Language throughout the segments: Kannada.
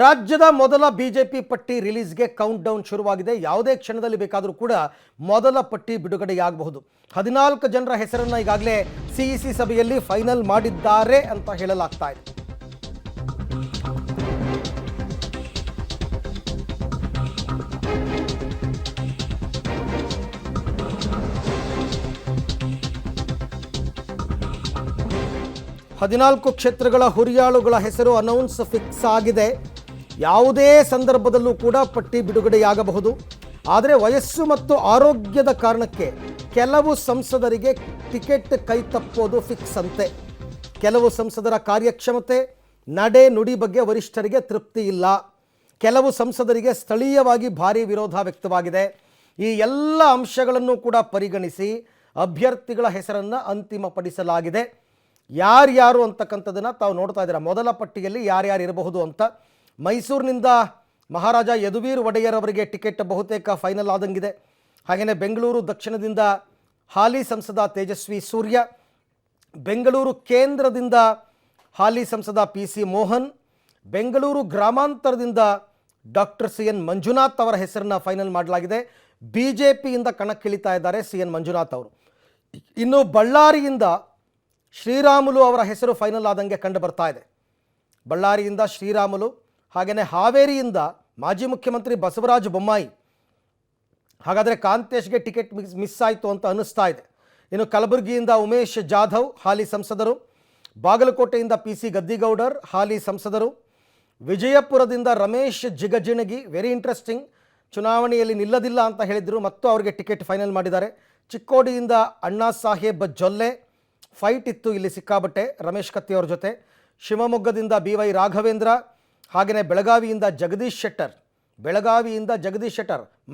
ರಾಜ್ಯದ ಮೊದಲ ಬಿಜೆಪಿ ಪಟ್ಟಿ ರಿಲೀಸ್ಗೆ ಕೌಂಟ್ ಡೌನ್ ಶುರುವಾಗಿದೆ. ಯಾವುದೇ ಕ್ಷಣದಲ್ಲಿ ಬೇಕಾದರೂ ಕೂಡ ಮೊದಲ ಪಟ್ಟಿ ಬಿಡುಗಡೆಯಾಗಬಹುದು. 14 ಜನರ ಹೆಸರನ್ನು ಈಗಾಗಲೇ ಸಿಇಸಿ ಸಭೆಯಲ್ಲಿ ಫೈನಲ್ ಮಾಡಿದ್ದಾರೆ ಅಂತ ಹೇಳಲಾಗ್ತಾ ಇದೆ. ಹದಿನಾಲ್ಕು ಕ್ಷೇತ್ರಗಳ ಹುರಿಯಾಳುಗಳ ಹೆಸರು ಅನೌನ್ಸ್ ಫಿಕ್ಸ್ ಆಗಿದೆ. ಯಾವುದೇ ಸಂದರ್ಭದಲ್ಲೂ ಕೂಡ ಪಟ್ಟಿ ಬಿಡುಗಡೆಯಾಗಬಹುದು. ಆದರೆ ವಯಸ್ಸು ಮತ್ತು ಆರೋಗ್ಯದ ಕಾರಣಕ್ಕೆ ಕೆಲವು ಸಂಸದರಿಗೆ ಟಿಕೆಟ್ ಕೈ ತಪ್ಪೋದು ಫಿಕ್ಸ್ ಅಂತೆ. ಕೆಲವು ಸಂಸದರ ಕಾರ್ಯಕ್ಷಮತೆ, ನಡೆ ನುಡಿ ಬಗ್ಗೆ ವರಿಷ್ಠರಿಗೆ ತೃಪ್ತಿ ಇಲ್ಲ. ಕೆಲವು ಸಂಸದರಿಗೆ ಸ್ಥಳೀಯವಾಗಿ ಭಾರೀ ವಿರೋಧ ವ್ಯಕ್ತವಾಗಿದೆ. ಈ ಎಲ್ಲ ಅಂಶಗಳನ್ನು ಕೂಡ ಪರಿಗಣಿಸಿ ಅಭ್ಯರ್ಥಿಗಳ ಹೆಸರನ್ನು ಅಂತಿಮಪಡಿಸಲಾಗಿದೆ. ಯಾರ್ಯಾರು ಅಂತಕ್ಕಂಥದ್ದನ್ನು ತಾವು ನೋಡ್ತಾ ಇದ್ದೀರಾ. ಮೊದಲ ಪಟ್ಟಿಯಲ್ಲಿ ಯಾರ್ಯಾರು ಇರಬಹುದು ಅಂತ. ಮೈಸೂರಿನಿಂದ ಮಹಾರಾಜ ಯದುವೀರ್ ಒಡೆಯರ್ ಅವರಿಗೆ ಟಿಕೆಟ್ ಬಹುತೇಕ ಫೈನಲ್ ಆದಂಗಿದೆ. ಹಾಗೆಯೇ ಬೆಂಗಳೂರು ದಕ್ಷಿಣದಿಂದ ಹಾಲಿ ಸಂಸದ ತೇಜಸ್ವಿ ಸೂರ್ಯ, ಬೆಂಗಳೂರು ಕೇಂದ್ರದಿಂದ ಹಾಲಿ ಸಂಸದ PC ಮೋಹನ್, ಬೆಂಗಳೂರು ಗ್ರಾಮಾಂತರದಿಂದ ಡಾಕ್ಟರ್ CN ಮಂಜುನಾಥ್ ಅವರ ಹೆಸರನ್ನು ಫೈನಲ್ ಮಾಡಲಾಗಿದೆ. BJPಯಿಂದ ಕಣಕ್ಕಿಳಿತಾ ಇದ್ದಾರೆ CN ಮಂಜುನಾಥ್ ಅವರು. ಇನ್ನು ಬಳ್ಳಾರಿಯಿಂದ ಶ್ರೀರಾಮುಲು ಅವರ ಹೆಸರು ಫೈನಲ್ ಆದಂಗೆ ಕಂಡು ಬರ್ತಾ ಇದೆ. ಬಳ್ಳಾರಿಯಿಂದ ಶ್ರೀರಾಮುಲು, ಹಾಗೆಯೇ ಹಾವೇರಿಯಿಂದ ಮಾಜಿ ಮುಖ್ಯಮಂತ್ರಿ ಬಸವರಾಜ ಬೊಮ್ಮಾಯಿ. ಹಾಗಾದರೆ ಕಾಂತೇಶ್ಗೆ ಟಿಕೆಟ್ ಮಿಸ್ ಆಯಿತು ಅಂತ ಅನ್ನಿಸ್ತಾ ಇದೆ. ಇನ್ನು ಕಲಬುರಗಿಯಿಂದ ಉಮೇಶ್ ಜಾಧವ್ ಹಾಲಿ ಸಂಸದರು, ಬಾಗಲಕೋಟೆಯಿಂದ PC ಗದ್ದಿಗೌಡರ್ ಹಾಲಿ ಸಂಸದರು, ವಿಜಯಪುರದಿಂದ ರಮೇಶ್ ಜಿಗಜಿಣಗಿ ವೆರಿ ಇಂಟ್ರೆಸ್ಟಿಂಗ್, ಚುನಾವಣೆಯಲ್ಲಿ ನಿಲ್ಲದಿಲ್ಲ ಅಂತ ಹೇಳಿದರು ಮತ್ತು ಅವರಿಗೆ ಟಿಕೆಟ್ ಫೈನಲ್ ಮಾಡಿದ್ದಾರೆ. ಚಿಕ್ಕೋಡಿಯಿಂದ ಅಣ್ಣಾ ಸಾಹೇಬ್ ಜೊಲ್ಲೆ, ಫೈಟ್ ಇತ್ತು ಇಲ್ಲಿ ಸಿಕ್ಕಾಬಟ್ಟೆ ರಮೇಶ್ ಕತ್ತಿ ಅವ್ರ ಜೊತೆ. ಶಿವಮೊಗ್ಗದಿಂದ BY ರಾಘವೇಂದ್ರ, ಹಾಗೆಯೇ ಬೆಳಗಾವಿಯಿಂದ ಜಗದೀಶ್ ಶೆಟ್ಟರ್,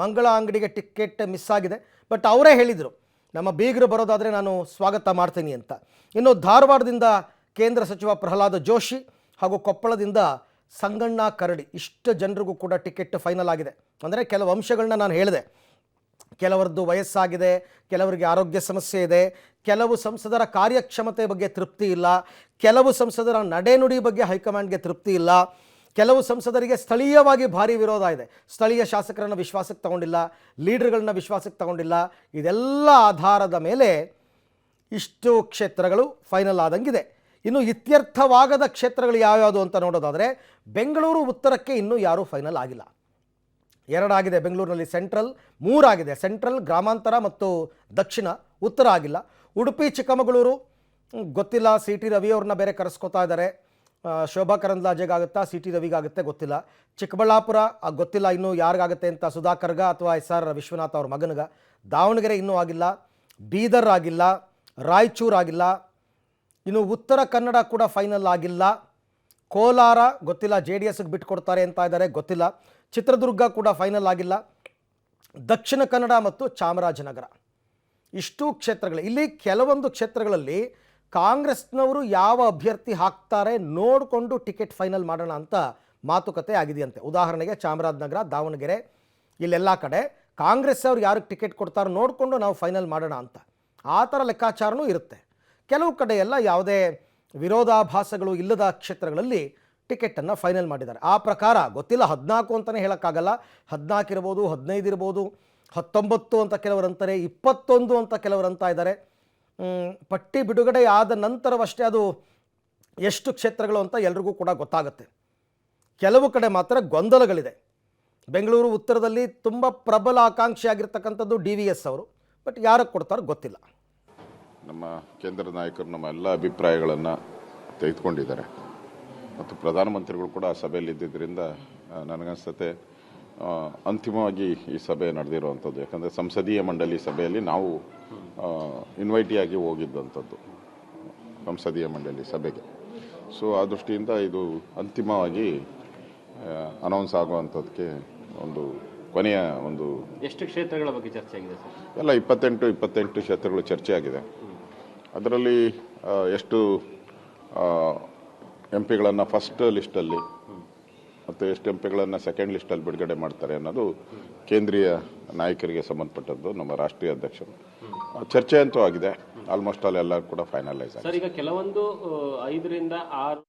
ಮಂಗಳ ಅಂಗಡಿಗೆ ಟಿಕೆಟ್ ಮಿಸ್ ಆಗಿದೆ. ಬಟ್ ಅವರೇ ಹೇಳಿದರು ನಮ್ಮ ಬೀಗರು ಬರೋದಾದರೆ ನಾನು ಸ್ವಾಗತ ಮಾಡ್ತೀನಿ ಅಂತ. ಇನ್ನು ಧಾರವಾಡದಿಂದ ಕೇಂದ್ರ ಸಚಿವ ಪ್ರಹ್ಲಾದ ಜೋಶಿ ಹಾಗೂ ಕೊಪ್ಪಳದಿಂದ ಸಂಗಣ್ಣ ಕರಡಿ, ಇಷ್ಟು ಜನರಿಗೂ ಕೂಡ ಟಿಕೆಟ್ ಫೈನಲ್ ಆಗಿದೆ. ಅಂದರೆ ಕೆಲವು ಅಂಶಗಳನ್ನ ನಾನು ಹೇಳಿದೆ. ಕೆಲವರದ್ದು ವಯಸ್ಸಾಗಿದೆ, ಕೆಲವರಿಗೆ ಆರೋಗ್ಯ ಸಮಸ್ಯೆ ಇದೆ, ಕೆಲವು ಸಂಸದರ ಕಾರ್ಯಕ್ಷಮತೆ ಬಗ್ಗೆ ತೃಪ್ತಿ ಇಲ್ಲ, ಕೆಲವು ಸಂಸದರ ನಡೆನುಡಿ ಬಗ್ಗೆ ಹೈಕಮಾಂಡ್ಗೆ ತೃಪ್ತಿ ಇಲ್ಲ, ಕೆಲವು ಸಂಸದರಿಗೆ ಸ್ಥಳೀಯವಾಗಿ ಭಾರಿ ವಿರೋಧ ಇದೆ. ಸ್ಥಳೀಯ ಶಾಸಕರನ್ನು ವಿಶ್ವಾಸಕ್ಕೆ ತಗೊಂಡಿಲ್ಲ, ಲೀಡರ್ಗಳನ್ನ ವಿಶ್ವಾಸಕ್ಕೆ ತಗೊಂಡಿಲ್ಲ. ಇದೆಲ್ಲ ಆಧಾರದ ಮೇಲೆ ಇಷ್ಟು ಕ್ಷೇತ್ರಗಳು ಫೈನಲ್ ಆದಂಗಿದೆ. ಇನ್ನು ಇತ್ಯರ್ಥವಾಗದ ಕ್ಷೇತ್ರಗಳು ಯಾವ್ಯಾವುದು ಅಂತ ನೋಡೋದಾದರೆ ಬೆಂಗಳೂರು ಉತ್ತರಕ್ಕೆ ಇನ್ನೂ ಯಾರೂ ಫೈನಲ್ ಆಗಿಲ್ಲ. 2 ಆಗಿದೆ ಬೆಂಗಳೂರಿನಲ್ಲಿ, ಸೆಂಟ್ರಲ್ 3 ಆಗಿದೆ. ಸೆಂಟ್ರಲ್, ಗ್ರಾಮಾಂತರ ಮತ್ತು ದಕ್ಷಿಣ, ಉತ್ತರ ಆಗಿಲ್ಲ. ಉಡುಪಿ ಚಿಕ್ಕಮಗಳೂರು ಗೊತ್ತಿಲ್ಲ, CT ರವಿ ಅವ್ರನ್ನ ಬೇರೆ ಕರೆಸ್ಕೊತಾ ಇದ್ದಾರೆ. ಶೋಭಾ ಕರಂದ್ಲಾಜೆಗಾಗುತ್ತಾ CT ರವಿಗಾಗುತ್ತೆ ಗೊತ್ತಿಲ್ಲ. ಚಿಕ್ಕಬಳ್ಳಾಪುರ ಗೊತ್ತಿಲ್ಲ ಇನ್ನೂ ಯಾರಿಗಾಗುತ್ತೆ ಅಂತ, ಸುಧಾಕರ್ಗ ಅಥವಾ SR ವಿಶ್ವನಾಥ್ ಅವ್ರ ಮಗನಿಗ. ದಾವಣಗೆರೆ ಇನ್ನೂ ಆಗಿಲ್ಲ, ಬೀದರ್ ಆಗಿಲ್ಲ, ರಾಯಚೂರು ಆಗಿಲ್ಲ. ಇನ್ನು ಉತ್ತರ ಕನ್ನಡ ಕೂಡ ಫೈನಲ್ ಆಗಿಲ್ಲ. ಕೋಲಾರ ಗೊತ್ತಿಲ್ಲ, JDSಗೆ ಬಿಟ್ಟುಕೊಡ್ತಾರೆ ಅಂತ ಇದ್ದಾರೆ, ಗೊತ್ತಿಲ್ಲ. ಚಿತ್ರದುರ್ಗ ಕೂಡ ಫೈನಲ್ ಆಗಿಲ್ಲ. ದಕ್ಷಿಣ ಕನ್ನಡ ಮತ್ತು ಚಾಮರಾಜನಗರ, ಇಷ್ಟು ಕ್ಷೇತ್ರಗಳು. ಇಲ್ಲಿ ಕೆಲವೊಂದು ಕ್ಷೇತ್ರಗಳಲ್ಲಿ ಕಾಂಗ್ರೆಸ್ನವರು ಯಾವ ಅಭ್ಯರ್ಥಿ ಹಾಕ್ತಾರೆ ನೋಡಿಕೊಂಡು ಟಿಕೆಟ್ ಫೈನಲ್ ಮಾಡೋಣ ಅಂತ ಮಾತುಕತೆ ಆಗಿದೆಯಂತೆ. ಉದಾಹರಣೆಗೆ ಚಾಮರಾಜನಗರ, ದಾವಣಗೆರೆ, ಇಲ್ಲೆಲ್ಲ ಕಡೆ ಕಾಂಗ್ರೆಸ್ ಅವ್ರು ಯಾರಿಗೆ ಟಿಕೆಟ್ ಕೊಡ್ತಾರೋ ನೋಡಿಕೊಂಡು ನಾವು ಫೈನಲ್ ಮಾಡೋಣ ಅಂತ ಆ ಥರ ಲೆಕ್ಕಾಚಾರನೂ ಇರುತ್ತೆ. ಕೆಲವು ಕಡೆ ಎಲ್ಲ ಯಾವುದೇ ವಿರೋಧಾಭಾಸಗಳು ಇಲ್ಲದ ಕ್ಷೇತ್ರಗಳಲ್ಲಿ ಟಿಕೆಟನ್ನು ಫೈನಲ್ ಮಾಡಿದ್ದಾರೆ. ಆ ಪ್ರಕಾರ ಗೊತ್ತಿಲ್ಲ, 14 ಅಂತಲೇ ಹೇಳೋಕ್ಕಾಗಲ್ಲ. 14 ಇರ್ಬೋದು, 15 ಇರ್ಬೋದು, 19 ಅಂತ ಕೆಲವರು ಅಂತಾರೆ, 21 ಅಂತ ಕೆಲವರು ಅಂತ ಇದ್ದಾರೆ. ಪಟ್ಟಿ ಬಿಡುಗಡೆ ಆದ ನಂತರವಷ್ಟೇ ಅದು ಎಷ್ಟು ಕ್ಷೇತ್ರಗಳು ಅಂತ ಎಲ್ರಿಗೂ ಕೂಡ ಗೊತ್ತಾಗುತ್ತೆ. ಕೆಲವು ಕಡೆ ಮಾತ್ರ ಗೊಂದಲಗಳಿದೆ. ಬೆಂಗಳೂರು ಉತ್ತರದಲ್ಲಿ ತುಂಬ ಪ್ರಬಲ ಆಕಾಂಕ್ಷಿಯಾಗಿರ್ತಕ್ಕಂಥದ್ದು DVS ಅವರು, ಬಟ್ ಯಾರಿಗೆ ಕೊಡ್ತಾರೋ ಗೊತ್ತಿಲ್ಲ. ನಮ್ಮ ಕೇಂದ್ರ ನಾಯಕರು ನಮ್ಮ ಎಲ್ಲ ಅಭಿಪ್ರಾಯಗಳನ್ನು ತೆಗೆದುಕೊಂಡಿದ್ದಾರೆ ಮತ್ತು ಪ್ರಧಾನಮಂತ್ರಿಗಳು ಕೂಡ ಆ ಸಭೆಯಲ್ಲಿ ಇದ್ದಿದ್ದರಿಂದ ನನಗನ್ಸುತ್ತೆ ಅಂತಿಮವಾಗಿ ಈ ಸಭೆ ನಡೆದಿರುವಂಥದ್ದು. ಯಾಕಂದರೆ ಸಂಸದೀಯ ಮಂಡಳಿ ಸಭೆಯಲ್ಲಿ ನಾವು ಇನ್ವೈಟಿಯಾಗಿ ಹೋಗಿದ್ದಂಥದ್ದು ಸಂಸದೀಯ ಮಂಡಳಿ ಸಭೆಗೆ. ಸೊ ಆ ದೃಷ್ಟಿಯಿಂದ ಇದು ಅಂತಿಮವಾಗಿ ಅನೌನ್ಸ್ ಆಗುವಂಥದ್ದಕ್ಕೆ ಒಂದು ಕೊನೆಯ ಒಂದು. ಎಷ್ಟು ಕ್ಷೇತ್ರಗಳ ಬಗ್ಗೆ ಚರ್ಚೆ ಆಗಿದೆ ಸರ್? ಎಲ್ಲ 28 ಕ್ಷೇತ್ರಗಳು ಚರ್ಚೆ ಆಗಿದೆ. ಅದರಲ್ಲಿ ಎಷ್ಟು MP ಗಳನ್ನು ಫಸ್ಟ್ ಲಿಸ್ಟಲ್ಲಿ ಮತ್ತು ಎಷ್ಟು MP ಗಳನ್ನು ಸೆಕೆಂಡ್ ಲಿಸ್ಟಲ್ಲಿ ಬಿಡುಗಡೆ ಮಾಡ್ತಾರೆ ಅನ್ನೋದು ಕೇಂದ್ರೀಯ ನಾಯಕರಿಗೆ ಸಂಬಂಧಪಟ್ಟದ್ದು. ನಮ್ಮ ರಾಷ್ಟ್ರೀಯ ಅಧ್ಯಕ್ಷರು ಚರ್ಚೆ ಅಂತೂ ಆಗಿದೆ. ಆಲ್ಮೋಸ್ಟ್ ಆಲ್ ಎಲ್ಲ ಕೂಡ ಫೈನಲೈಸ್ ಆಗಿದೆ. ಸರ್, ಈಗ ಕೆಲವೊಂದು 5 ರಿಂದ 6